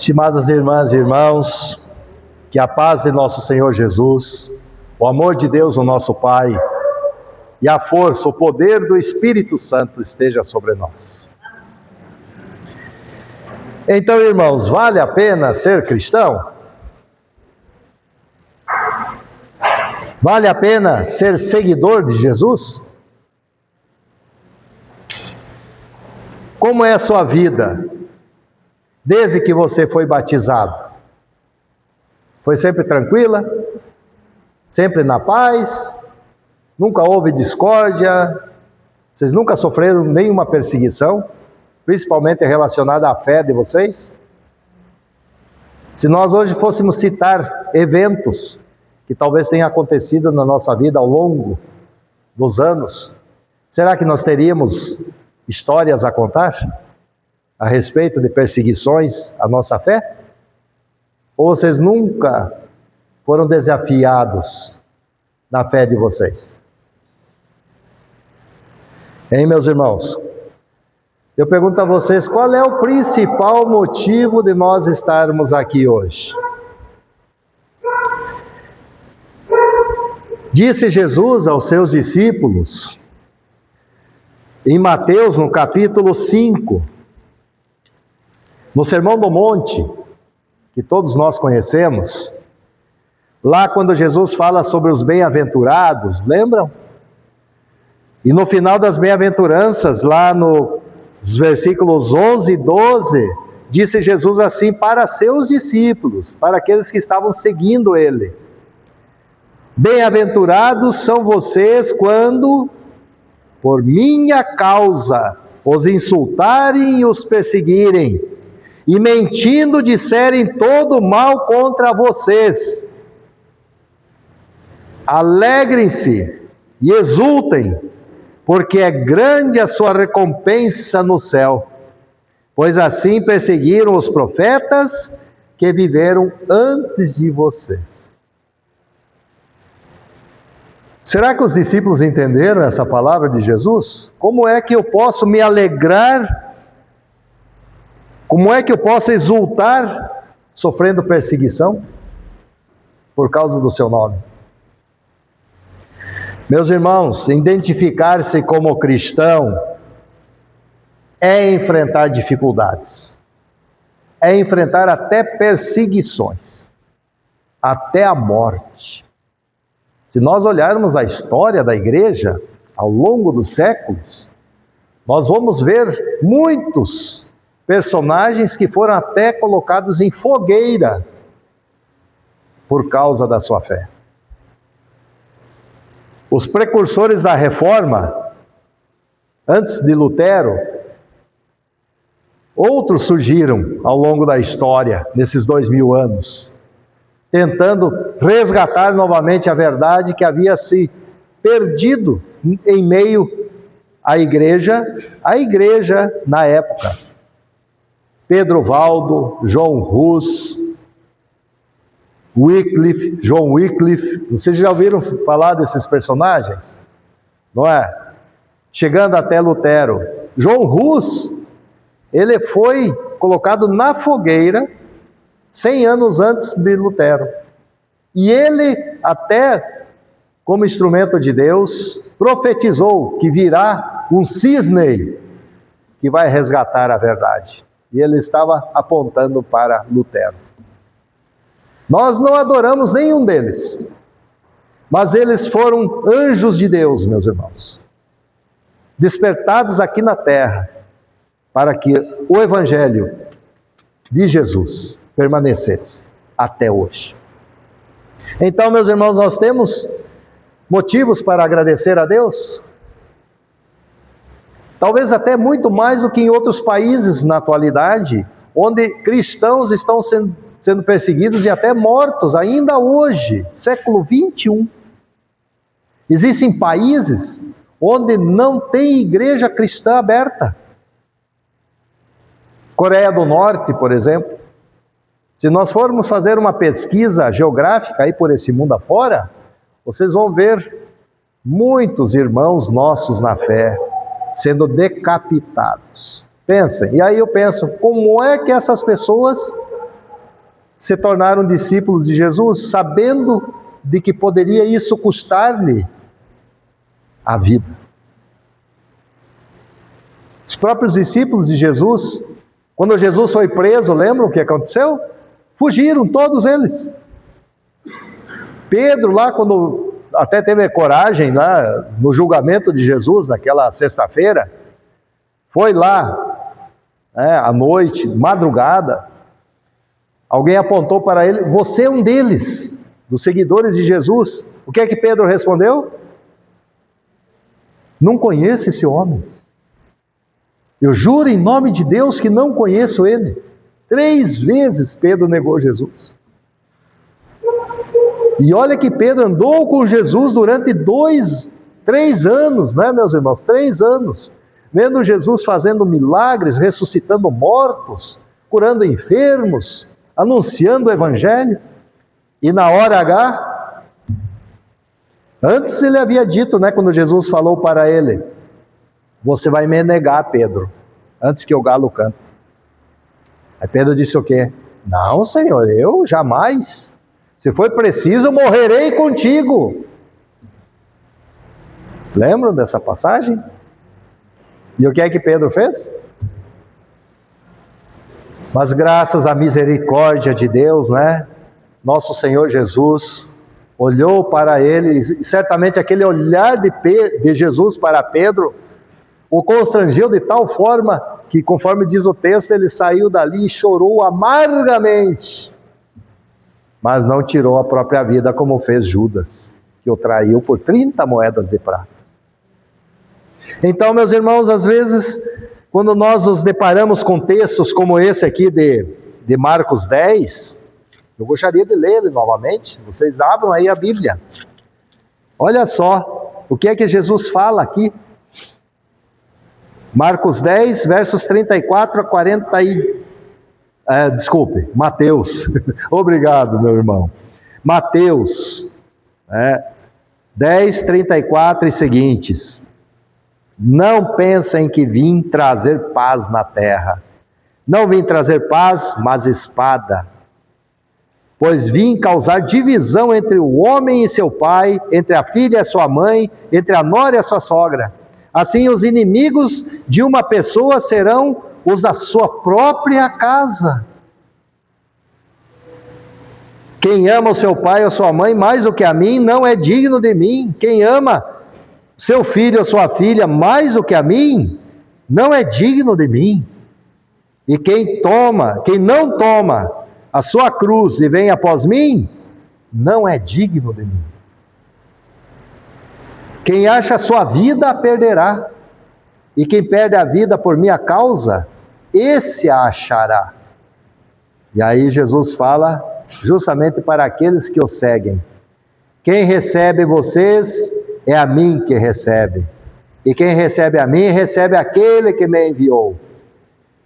Estimadas irmãs e irmãos, que a paz de nosso Senhor Jesus, o amor de Deus, o nosso Pai, e a força, o poder do Espírito Santo esteja sobre nós. Então, irmãos, vale a pena ser cristão? Vale a pena ser seguidor de Jesus? Como é a sua vida desde que você foi batizado? Foi sempre tranquila? Sempre na paz? Nunca houve discórdia? Vocês nunca sofreram nenhuma perseguição, principalmente relacionada à fé de vocês? Se nós hoje fôssemos citar eventos que talvez tenham acontecido na nossa vida ao longo dos anos, será que nós teríamos histórias a contar a respeito de perseguições à nossa fé? Ou vocês nunca foram desafiados na fé de vocês? Hein, meus irmãos? Eu pergunto a vocês, qual é o principal motivo de nós estarmos aqui hoje? Disse Jesus aos seus discípulos, em Mateus, no capítulo 5, no Sermão do Monte, que todos nós conhecemos, lá quando Jesus fala sobre os bem-aventurados, lembram? E no final das bem-aventuranças, lá nos versículos 11 e 12, disse Jesus assim para seus discípulos, para aqueles que estavam seguindo Ele: bem-aventurados são vocês quando, por minha causa, os insultarem e os perseguirem, e mentindo disserem todo mal contra vocês. Alegrem-se e exultem, porque é grande a sua recompensa no céu, pois assim perseguiram os profetas que viveram antes de vocês. Será que os discípulos entenderam essa palavra de Jesus? Como é que eu posso me alegrar? Como é que eu posso exultar sofrendo perseguição por causa do seu nome? Meus irmãos, identificar-se como cristão é enfrentar dificuldades, é enfrentar até perseguições, até a morte. Se nós olharmos a história da igreja ao longo dos séculos, nós vamos ver muitos personagens que foram até colocados em fogueira por causa da sua fé. Os precursores da reforma, antes de Lutero, outros surgiram ao longo da história, nesses 2000 anos, tentando resgatar novamente a verdade que havia se perdido em meio à igreja na época. Pedro Valdo, John Hus, John Wycliffe, vocês já ouviram falar desses personagens? Não é? Chegando até Lutero. John Hus, ele foi colocado na fogueira 100 anos antes de Lutero. E ele, até como instrumento de Deus, profetizou que virá um cisne que vai resgatar a verdade. E ele estava apontando para Lutero. Nós não adoramos nenhum deles, mas eles foram anjos de Deus, meus irmãos, despertados aqui na terra, para que o Evangelho de Jesus permanecesse até hoje. Então, meus irmãos, nós temos motivos para agradecer a Deus? Talvez até muito mais do que em outros países na atualidade, onde cristãos estão sendo perseguidos e até mortos, ainda hoje, século 21. Existem países onde não tem igreja cristã aberta. Coreia do Norte, por exemplo. Se nós formos fazer uma pesquisa geográfica aí por esse mundo afora, vocês vão ver muitos irmãos nossos na fé sendo decapitados. Pensem, e aí eu penso, como é que essas pessoas se tornaram discípulos de Jesus, sabendo de que poderia isso custar-lhe a vida. Os próprios discípulos de Jesus, quando Jesus foi preso, lembram o que aconteceu? Fugiram, todos eles. Pedro lá, quando até teve coragem, lá, no julgamento de Jesus, naquela sexta-feira, foi lá, à noite, madrugada, alguém apontou para ele, você é um deles, dos seguidores de Jesus. O que é que Pedro respondeu? Não conheço esse homem. Eu juro em nome de Deus que não conheço ele. 3 vezes Pedro negou Jesus. E olha que Pedro andou com Jesus durante 3 anos, né, meus irmãos? 3 anos. Vendo Jesus fazendo milagres, ressuscitando mortos, curando enfermos, anunciando o Evangelho. E na hora H, antes ele havia dito, né, quando Jesus falou para ele, você vai me negar, Pedro, antes que o galo cante. Aí Pedro disse o quê? Não, Senhor, eu jamais. Se for preciso, morrerei contigo. Lembram dessa passagem? E o que é que Pedro fez? Mas graças à misericórdia de Deus, né? Nosso Senhor Jesus olhou para ele, e certamente aquele olhar de Jesus para Pedro o constrangiu de tal forma que, conforme diz o texto, ele saiu dali e chorou amargamente. Mas não tirou a própria vida como fez Judas, que o traiu por 30 moedas de prata. Então, meus irmãos, às vezes, quando nós nos deparamos com textos como esse aqui de Marcos 10, eu gostaria de ler ele novamente. Vocês abram aí a Bíblia. Olha só, o que é que Jesus fala aqui? Marcos 10, versos 34 a 40 Mateus. Obrigado, meu irmão. Mateus 10, 34 e seguintes. Não pensem que vim trazer paz na terra. Não vim trazer paz, mas espada. Pois vim causar divisão entre o homem e seu pai, entre a filha e a sua mãe, entre a nora e a sua sogra. Assim, os inimigos de uma pessoa serão os da sua própria casa. Quem ama o seu pai ou sua mãe mais do que a mim, não é digno de mim. Quem ama seu filho ou sua filha mais do que a mim, não é digno de mim. E quem não toma a sua cruz e vem após mim, não é digno de mim. Quem acha a sua vida, a perderá. E quem perde a vida por minha causa, esse a achará. E aí Jesus fala justamente para aqueles que o seguem. Quem recebe vocês, é a mim que recebe. E quem recebe a mim, recebe aquele que me enviou.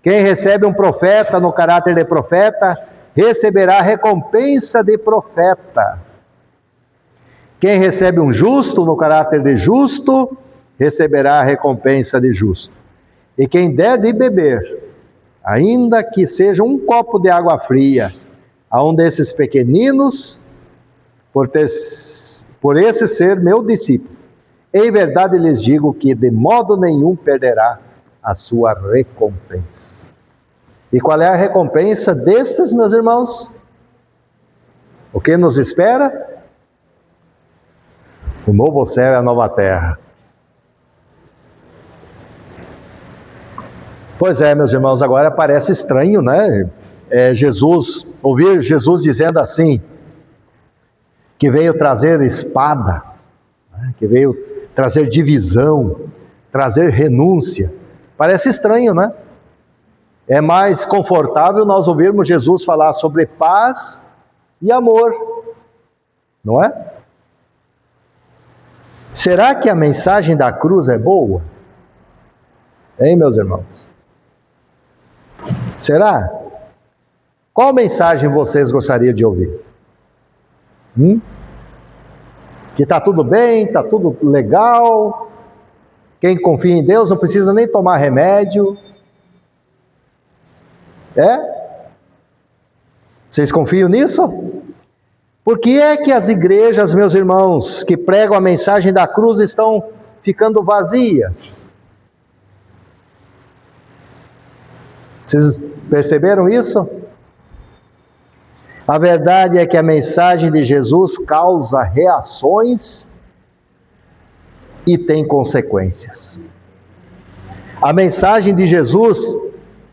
Quem recebe um profeta no caráter de profeta, receberá recompensa de profeta. Quem recebe um justo no caráter de justo, receberá a recompensa de justo. E quem der de beber, ainda que seja um copo de água fria, a um desses pequeninos, por esse ser meu discípulo, em verdade lhes digo que de modo nenhum perderá a sua recompensa. E qual é a recompensa destes, meus irmãos? O que nos espera? O novo céu e a nova terra. Pois é, meus irmãos, agora parece estranho, né? Ouvir Jesus dizendo assim, que veio trazer espada, que veio trazer divisão, trazer renúncia. Parece estranho, né? É mais confortável nós ouvirmos Jesus falar sobre paz e amor, não é? Será que a mensagem da cruz é boa? Hein, meus irmãos? Será? Qual mensagem vocês gostariam de ouvir? Que está tudo bem, está tudo legal, quem confia em Deus não precisa nem tomar remédio. Vocês confiam nisso? Por que é que as igrejas, meus irmãos, que pregam a mensagem da cruz estão ficando vazias? Vocês perceberam isso? A verdade é que a mensagem de Jesus causa reações e tem consequências. A mensagem de Jesus,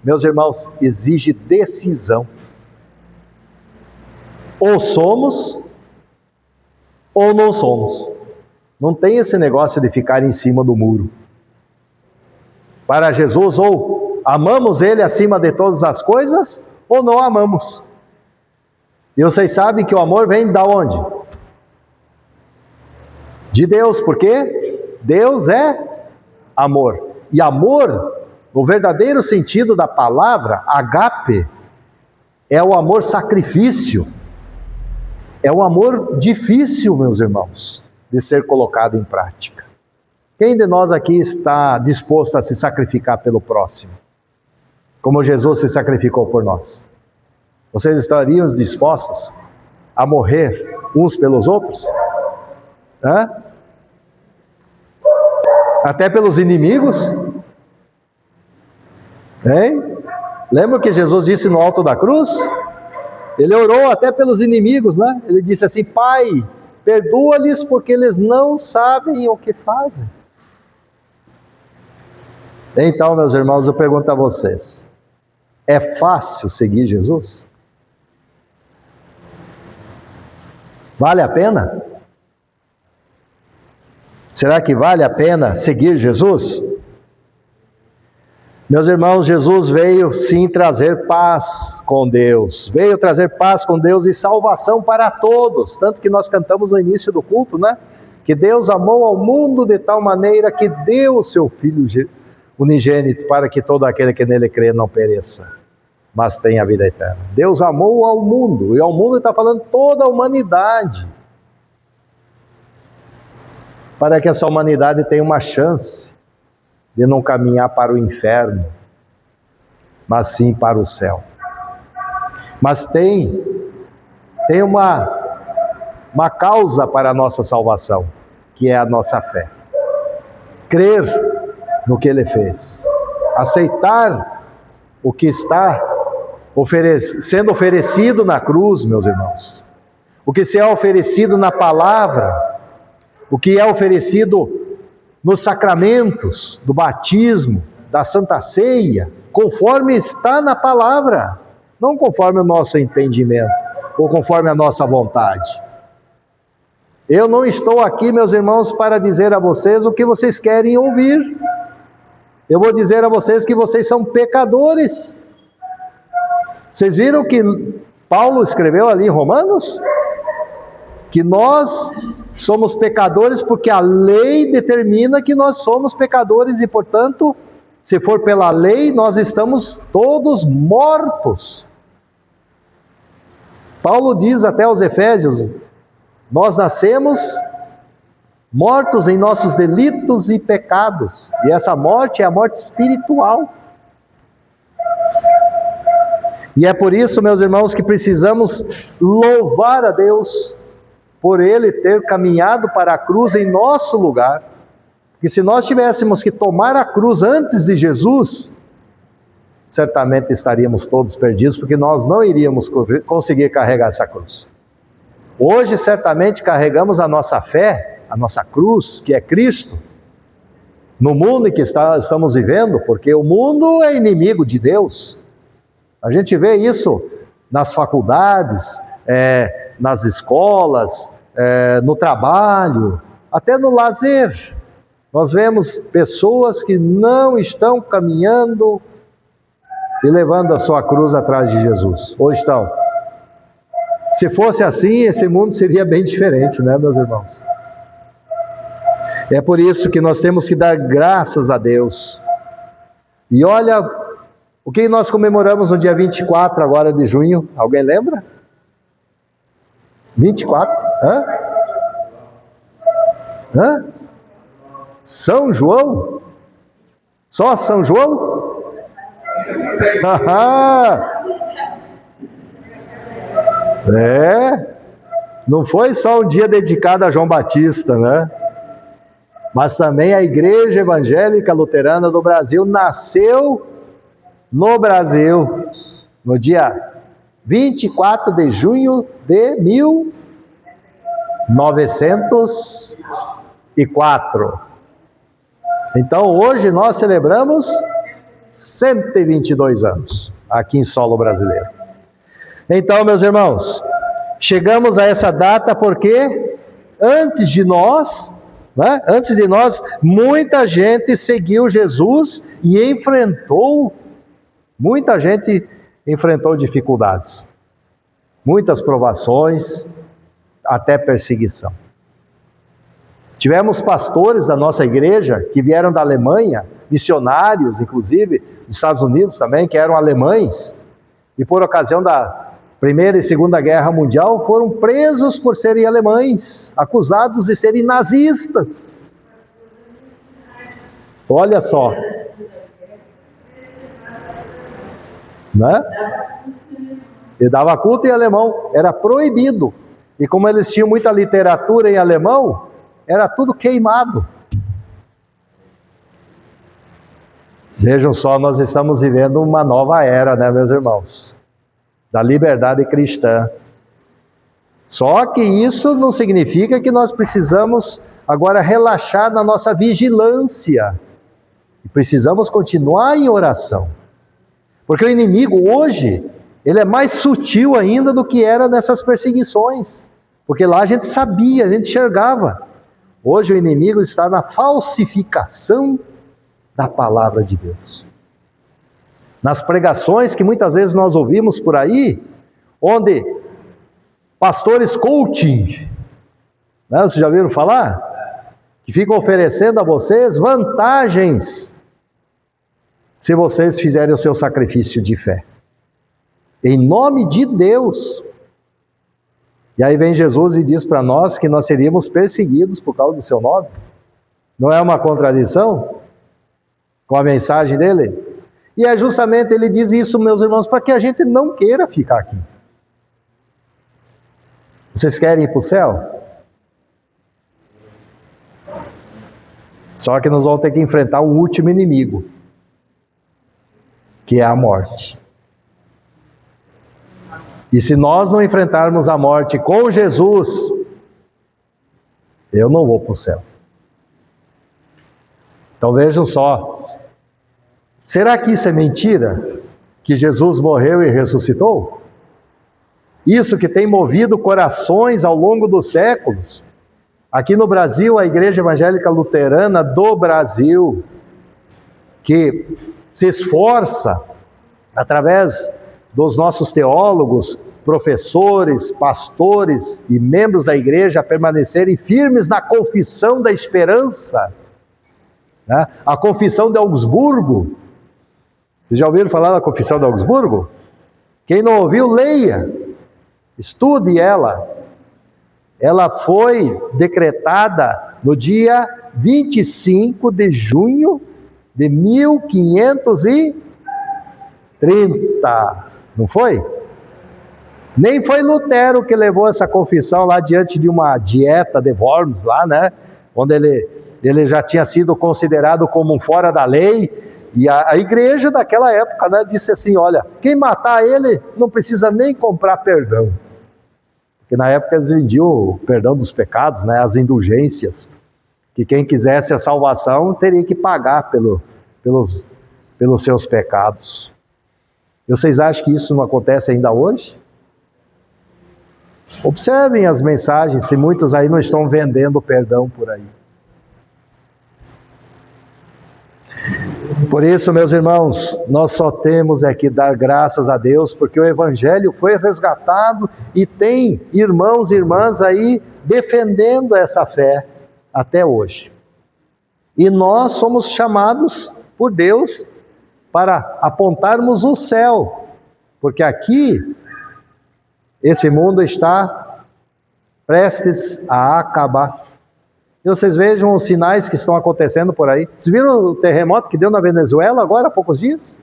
meus irmãos, exige decisão. Ou somos, ou não somos. Não tem esse negócio de ficar em cima do muro. Para Jesus, ou amamos Ele acima de todas as coisas, ou não amamos. E vocês sabem que o amor vem da onde? De Deus, porque Deus é amor. E amor, no verdadeiro sentido da palavra, agape, é o amor sacrifício. É um amor difícil, meus irmãos, de ser colocado em prática. Quem de nós aqui está disposto a se sacrificar pelo próximo? Como Jesus se sacrificou por nós? Vocês estariam dispostos a morrer uns pelos outros? Hã? Até pelos inimigos? Hein? Lembra o que Jesus disse no alto da cruz? Ele orou até pelos inimigos, né? Ele disse assim: Pai, perdoa-lhes porque eles não sabem o que fazem. Então, meus irmãos, eu pergunto a vocês: é fácil seguir Jesus? Vale a pena? Será que vale a pena seguir Jesus? Meus irmãos, Jesus veio sim trazer paz com Deus. Veio trazer paz com Deus e salvação para todos. Tanto que nós cantamos no início do culto, né? Que Deus amou ao mundo de tal maneira que deu o seu Filho unigênito para que todo aquele que nele crê não pereça, mas tenha a vida eterna. Deus amou ao mundo, e ao mundo está falando toda a humanidade, para que essa humanidade tenha uma chance de não caminhar para o inferno, mas sim para o céu. Mas tem uma causa para a nossa salvação, que é a nossa fé. Crer no que Ele fez. Aceitar o que está sendo oferecido na cruz, meus irmãos. O que se é oferecido na palavra, o que é oferecido nos sacramentos do batismo, da Santa Ceia, conforme está na palavra, não conforme o nosso entendimento, ou conforme a nossa vontade. Eu não estou aqui, meus irmãos, para dizer a vocês o que vocês querem ouvir. Eu vou dizer a vocês que vocês são pecadores. Vocês viram que Paulo escreveu ali em Romanos? Que nós somos pecadores porque a lei determina que nós somos pecadores e, portanto, se for pela lei, nós estamos todos mortos. Paulo diz até aos Efésios: nós nascemos mortos em nossos delitos e pecados, e essa morte é a morte espiritual. E é por isso, meus irmãos, que precisamos louvar a Deus por Ele ter caminhado para a cruz em nosso lugar. Porque se nós tivéssemos que tomar a cruz antes de Jesus, certamente estaríamos todos perdidos, porque nós não iríamos conseguir carregar essa cruz. Hoje, certamente, carregamos a nossa fé, a nossa cruz, que é Cristo, no mundo em que estamos vivendo, porque o mundo é inimigo de Deus. A gente vê isso nas faculdades, nas escolas, no trabalho, até no lazer. Nós vemos pessoas que não estão caminhando e levando a sua cruz atrás de Jesus. Ou estão? Se fosse assim, esse mundo seria bem diferente, né, meus irmãos? É por isso que nós temos que dar graças a Deus. E olha, o que nós comemoramos no dia 24 agora de junho? Alguém lembra? 24? Hã? São João? Só São João? Não foi só um dia dedicado a João Batista, né? Mas também a Igreja Evangélica Luterana do Brasil nasceu no Brasil, no dia 24 de junho de 1904. Então hoje nós celebramos 122 anos aqui em solo brasileiro. Então, meus irmãos, chegamos a essa data porque antes de nós, muita gente seguiu Jesus e muita gente enfrentou dificuldades, muitas provações, até perseguição. Tivemos pastores da nossa igreja que vieram da Alemanha, missionários, inclusive, dos Estados Unidos também, que eram alemães, e por ocasião da Primeira e Segunda Guerra Mundial foram presos por serem alemães, acusados de serem nazistas. Olha só. Né? E dava culto em alemão, era proibido. E como eles tinham muita literatura em alemão, era tudo queimado. Vejam só, nós estamos vivendo uma nova era, né, meus irmãos? Da liberdade cristã. Só que isso não significa que nós precisamos agora relaxar na nossa vigilância. Precisamos continuar em oração. Porque o inimigo hoje, ele é mais sutil ainda do que era nessas perseguições. Porque lá a gente sabia, a gente enxergava. Hoje o inimigo está na falsificação da palavra de Deus. Nas pregações que muitas vezes nós ouvimos por aí, onde pastores coaching, né, vocês já viram falar? Que ficam oferecendo a vocês vantagens se vocês fizerem o seu sacrifício de fé. Em nome de Deus. E aí vem Jesus e diz para nós que nós seríamos perseguidos por causa do seu nome. Não é uma contradição com a mensagem dele? E é justamente, ele diz isso, meus irmãos, para que a gente não queira ficar aqui. Vocês querem ir para o céu? Só que nós vamos ter que enfrentar um último inimigo, que é a morte. E se nós não enfrentarmos a morte com Jesus, eu não vou para o céu. Então vejam só. Será que isso é mentira? Que Jesus morreu e ressuscitou? Isso que tem movido corações ao longo dos séculos. Aqui no Brasil, a Igreja Evangélica Luterana do Brasil, que se esforça, através dos nossos teólogos, professores, pastores e membros da igreja, a permanecerem firmes na confissão da esperança, né? A confissão de Augsburgo. Vocês já ouviram falar da confissão de Augsburgo? Quem não ouviu, leia, estude ela. Ela foi decretada no dia 25 de junho de 1530, não foi? Nem foi Lutero que levou essa confissão lá diante de uma dieta de Worms lá, né? Onde ele já tinha sido considerado como um fora da lei. E a igreja daquela época, né, disse assim, olha, quem matar ele não precisa nem comprar perdão. Porque na época eles vendiam o perdão dos pecados, né, as indulgências. Que quem quisesse a salvação teria que pagar pelos seus pecados. E vocês acham que isso não acontece ainda hoje? Observem as mensagens, se muitos aí não estão vendendo perdão por aí. Por isso, meus irmãos, nós só temos é que dar graças a Deus, porque o Evangelho foi resgatado e tem irmãos e irmãs aí defendendo essa fé até hoje. E nós somos chamados por Deus para apontarmos o céu, porque aqui esse mundo está prestes a acabar. E vocês vejam os sinais que estão acontecendo por aí. Vocês viram o terremoto que deu na Venezuela agora há poucos dias?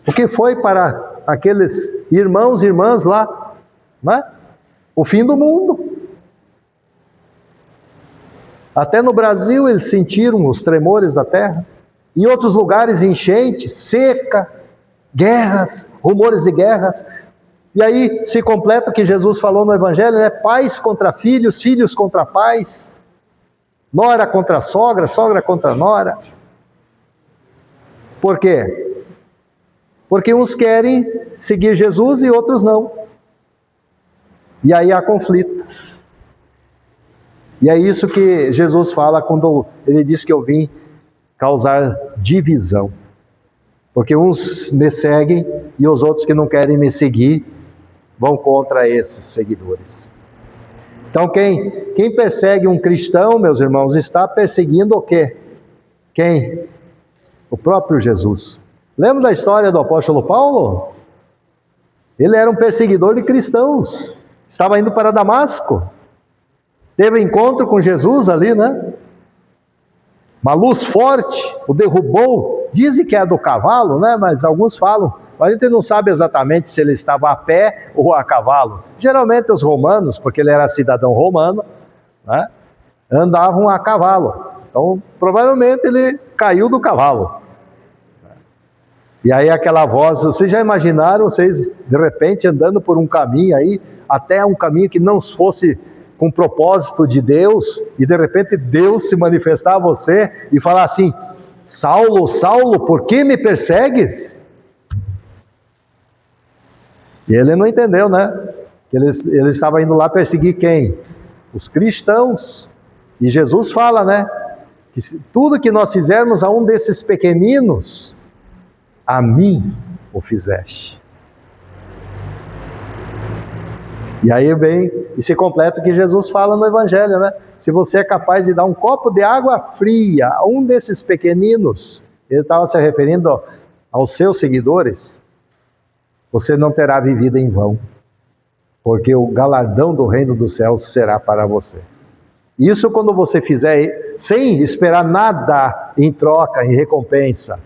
O que foi para aqueles irmãos e irmãs lá né? O fim do mundo. Até no Brasil eles sentiram os tremores da terra. Em outros lugares, enchente, seca, guerras, rumores de guerras. E aí se completa o que Jesus falou no Evangelho, né? Pais contra filhos, filhos contra pais, nora contra sogra, sogra contra nora. Por quê? Porque uns querem seguir Jesus e outros não. E aí há conflito. E é isso que Jesus fala quando ele diz que eu vim causar divisão. Porque uns me seguem e os outros que não querem me seguir vão contra esses seguidores. Então quem persegue um cristão, meus irmãos, está perseguindo o quê? Quem? O próprio Jesus. Lembra da história do apóstolo Paulo? Ele era um perseguidor de cristãos. Estava indo para Damasco. Teve encontro com Jesus ali, né? Uma luz forte o derrubou. Dizem que é do cavalo, né? Mas alguns falam. A gente não sabe exatamente se ele estava a pé ou a cavalo. Geralmente os romanos, porque ele era cidadão romano, né? Andavam a cavalo. Então, provavelmente ele caiu do cavalo. E aí aquela voz, vocês já imaginaram, vocês de repente andando por um caminho aí, até um caminho que não fosse com propósito de Deus, e de repente Deus se manifestar a você e falar assim: Saulo, Saulo, por que me persegues? E ele não entendeu, né? Ele estava indo lá perseguir quem? Os cristãos. E Jesus fala, né? Que tudo que nós fizermos a um desses pequeninos, a mim o fizeste. E aí vem e se completa o que Jesus fala no Evangelho, né? Se você é capaz de dar um copo de água fria a um desses pequeninos, ele estava se referindo aos seus seguidores, você não terá vivido em vão, porque o galardão do reino dos céus será para você. Isso quando você fizer sem esperar nada em troca, em recompensa.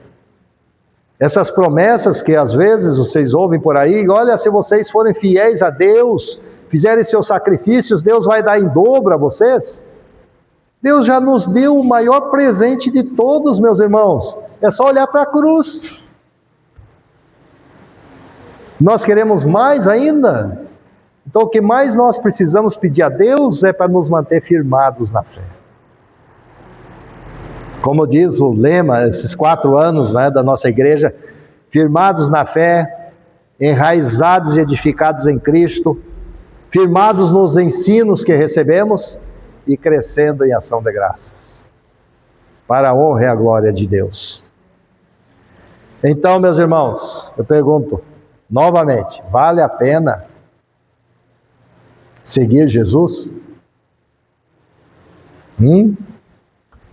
Essas promessas que às vezes vocês ouvem por aí, olha, se vocês forem fiéis a Deus, fizerem seus sacrifícios, Deus vai dar em dobro a vocês. Deus já nos deu o maior presente de todos, meus irmãos. É só olhar para a cruz. Nós queremos mais ainda? Então o que mais nós precisamos pedir a Deus é para nos manter firmados na fé. Como diz o lema, esses 4 anos, né, da nossa igreja, firmados na fé, enraizados e edificados em Cristo, firmados nos ensinos que recebemos e crescendo em ação de graças, para a honra e a glória de Deus. Então, meus irmãos, eu pergunto novamente, vale a pena seguir Jesus?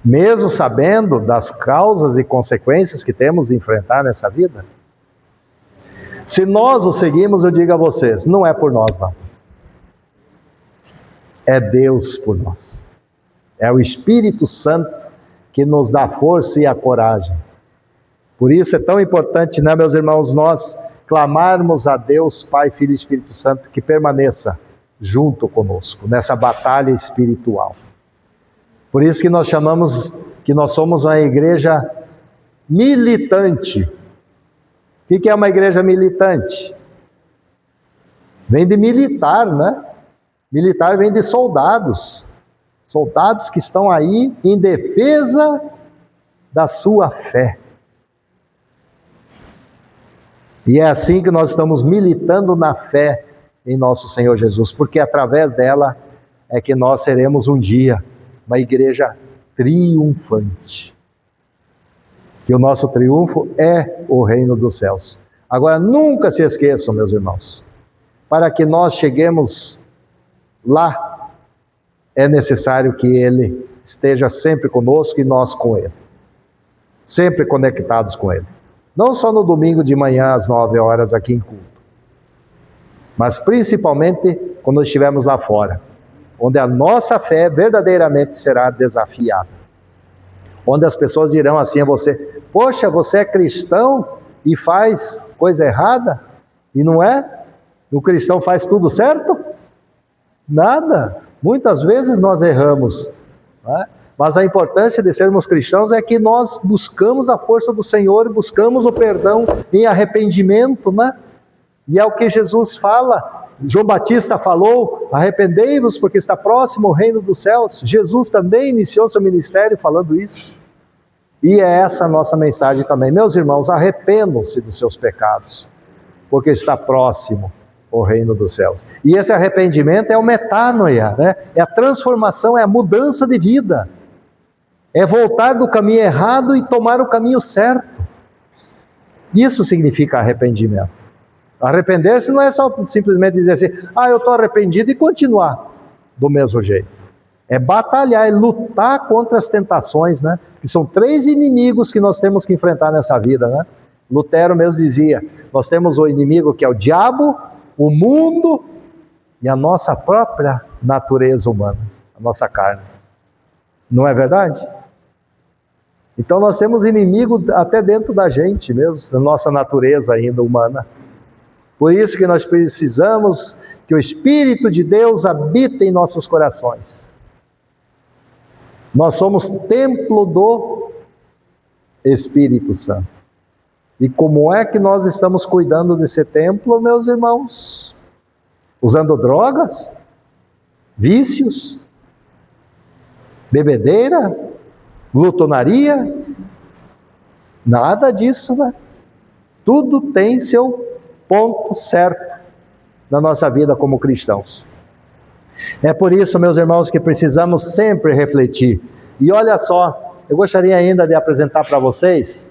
Mesmo sabendo das causas e consequências que temos de enfrentar nessa vida? Se nós o seguimos, eu digo a vocês, não é por nós não. É Deus por nós. É o Espírito Santo que nos dá a força e a coragem. Por isso é tão importante, né, meus irmãos, nós clamarmos a Deus, Pai, Filho e Espírito Santo, que permaneça junto conosco, nessa batalha espiritual. Por isso que nós chamamos, que nós somos uma igreja militante. O que é uma igreja militante? Vem de militar, né? Militar vem de soldados. Soldados que estão aí em defesa da sua fé. E é assim que nós estamos militando na fé em nosso Senhor Jesus, porque através dela é que nós seremos um dia uma igreja triunfante. Que o nosso triunfo é o reino dos céus. Agora, nunca se esqueçam, meus irmãos, para que nós cheguemos lá, é necessário que Ele esteja sempre conosco e nós com Ele. Sempre conectados com Ele. Não só no domingo de manhã às 9 horas aqui em culto, mas principalmente quando estivermos lá fora, onde a nossa fé verdadeiramente será desafiada. Onde as pessoas dirão assim a você: poxa, você é cristão e faz coisa errada? E não é? O cristão faz tudo certo? Nada. Muitas vezes nós erramos, né? Mas a importância de sermos cristãos é que nós buscamos a força do Senhor, buscamos o perdão em arrependimento, né? E é o que Jesus fala. João Batista falou: arrependei-vos porque está próximo o reino dos céus. Jesus também iniciou seu ministério falando isso. E é essa a nossa mensagem também. Meus irmãos, arrependam-se dos seus pecados, porque está próximo o reino dos céus. E esse arrependimento é o metanoia, né? É a transformação, é a mudança de vida. É voltar do caminho errado e tomar o caminho certo. Isso significa arrependimento. Arrepender-se não é só simplesmente dizer assim: eu estou arrependido, e continuar do mesmo jeito. É batalhar, é lutar contra as tentações, né? Que são 3 inimigos que nós temos que enfrentar nessa vida, né? Lutero mesmo dizia: nós temos o inimigo que é o diabo, o mundo e a nossa própria natureza humana, a nossa carne. Não é verdade? Então nós temos inimigo até dentro da gente mesmo, da nossa natureza ainda humana. Por isso que nós precisamos que o Espírito de Deus habite em nossos corações. Nós somos templo do Espírito Santo. E como é que nós estamos cuidando desse templo, meus irmãos? Usando drogas? Vícios? Bebedeira? Glutonaria? Nada disso, né? Tudo tem seu ponto certo na nossa vida como cristãos. É por isso, meus irmãos, que precisamos sempre refletir. E olha só, eu gostaria ainda de apresentar para vocês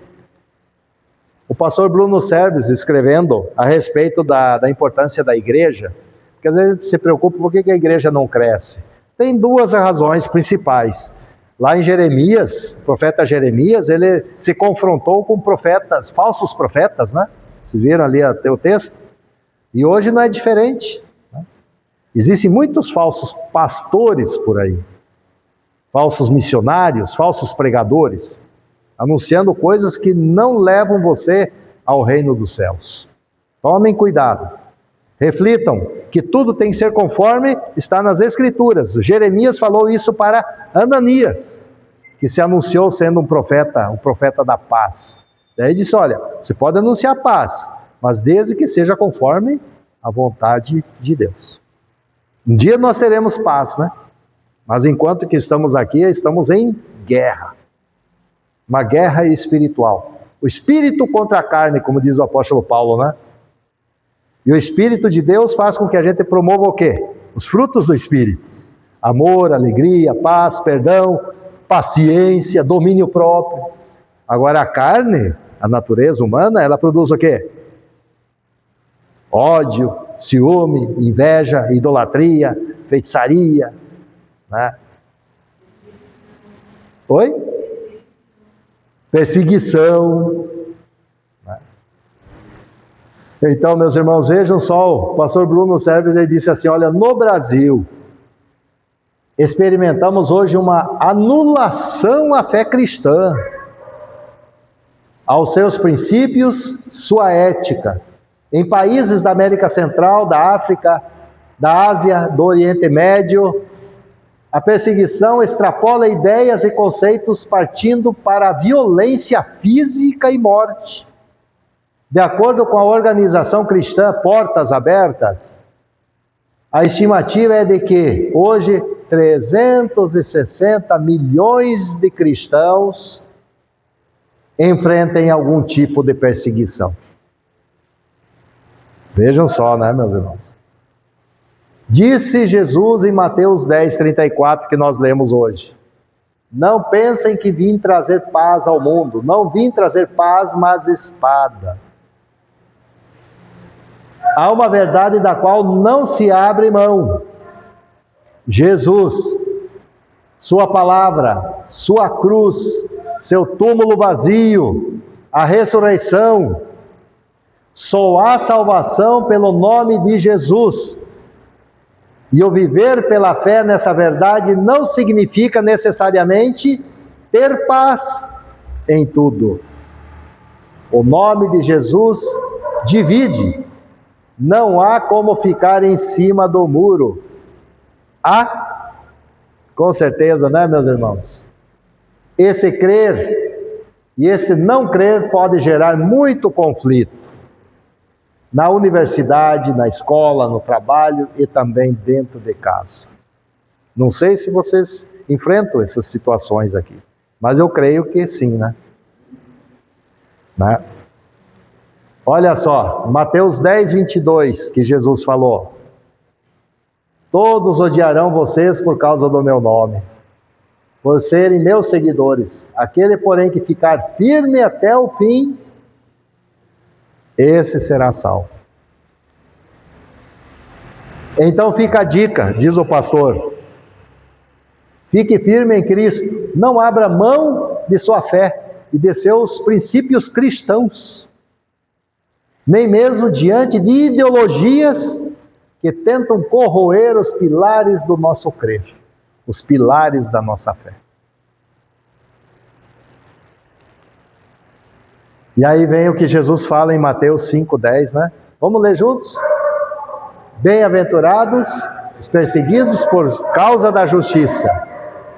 o pastor Bruno Serves escrevendo a respeito da importância da igreja. Porque às vezes a gente se preocupa por que a igreja não cresce. Tem 2 razões principais. Lá em Jeremias, o profeta Jeremias, ele se confrontou com profetas, falsos profetas, né? Vocês viram ali o texto? E hoje não é diferente, né? Existem muitos falsos pastores por aí, falsos missionários, falsos pregadores, anunciando coisas que não levam você ao reino dos céus. Tomem cuidado, reflitam que tudo tem que ser conforme está nas Escrituras. Jeremias falou isso para Ananias, que se anunciou sendo um profeta da paz. Daí ele disse: olha, você pode anunciar paz, mas desde que seja conforme a vontade de Deus. Um dia nós teremos paz, né? Mas enquanto que estamos aqui, estamos em guerra. Uma guerra espiritual. O espírito contra a carne, como diz o apóstolo Paulo, né? E o Espírito de Deus faz com que a gente promova o quê? Os frutos do Espírito. Amor, alegria, paz, perdão, paciência, domínio próprio. Agora a carne, a natureza humana, ela produz o quê? Ódio, ciúme, inveja, idolatria, feitiçaria, né? Oi? Perseguição. Então, meus irmãos, vejam só, o pastor Bruno Serves, ele disse assim: olha, no Brasil, experimentamos hoje uma anulação à fé cristã, aos seus princípios, sua ética. Em países da América Central, da África, da Ásia, do Oriente Médio, a perseguição extrapola ideias e conceitos partindo para a violência física e morte. De acordo com a organização cristã Portas Abertas, a estimativa é de que hoje 360 milhões de cristãos enfrentem algum tipo de perseguição. Vejam só, né, meus irmãos? Disse Jesus em Mateus 10:34, que nós lemos hoje: não pensem que vim trazer paz ao mundo. Não vim trazer paz, mas espada. Há uma verdade da qual não se abre mão. Jesus, sua palavra, sua cruz, seu túmulo vazio, a ressurreição. Só há salvação pelo nome de Jesus. E o viver pela fé nessa verdade não significa necessariamente ter paz em tudo. O nome de Jesus divide. Não há como ficar em cima do muro. Há? Com certeza, né, meus irmãos? Esse crer e esse não crer pode gerar muito conflito na universidade, na escola, no trabalho e também dentro de casa. Não sei se vocês enfrentam essas situações aqui, mas eu creio que sim, né? Olha só, Mateus 10, 22, que Jesus falou: todos odiarão vocês por causa do meu nome, por serem meus seguidores. Aquele, porém, que ficar firme até o fim, esse será salvo. Então fica a dica, diz o pastor: fique firme em Cristo, não abra mão de sua fé e de seus princípios cristãos, nem mesmo diante de ideologias que tentam corroer os pilares do nosso crer, os pilares da nossa fé. E aí vem o que Jesus fala em Mateus 5:10, né? Vamos ler juntos? Bem-aventurados os perseguidos por causa da justiça,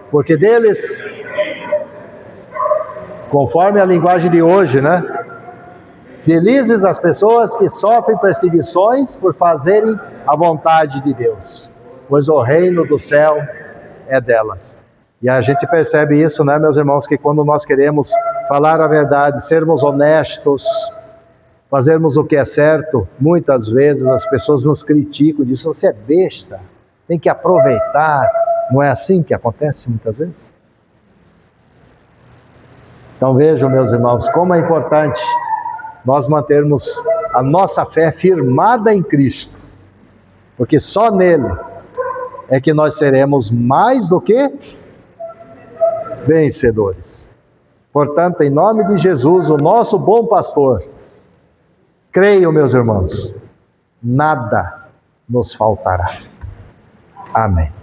porque deles, conforme a linguagem de hoje, né? Felizes as pessoas que sofrem perseguições por fazerem a vontade de Deus, pois o reino do céu é delas. E a gente percebe isso, né, meus irmãos, que quando nós queremos falar a verdade, sermos honestos, fazermos o que é certo, muitas vezes as pessoas nos criticam, dizem: você é besta, tem que aproveitar. Não é assim que acontece muitas vezes? Então vejam, meus irmãos, como é importante nós mantermos a nossa fé firmada em Cristo, porque só nele é que nós seremos mais do que vencedores. Portanto, em nome de Jesus, o nosso bom pastor, creiam, meus irmãos, nada nos faltará. Amém.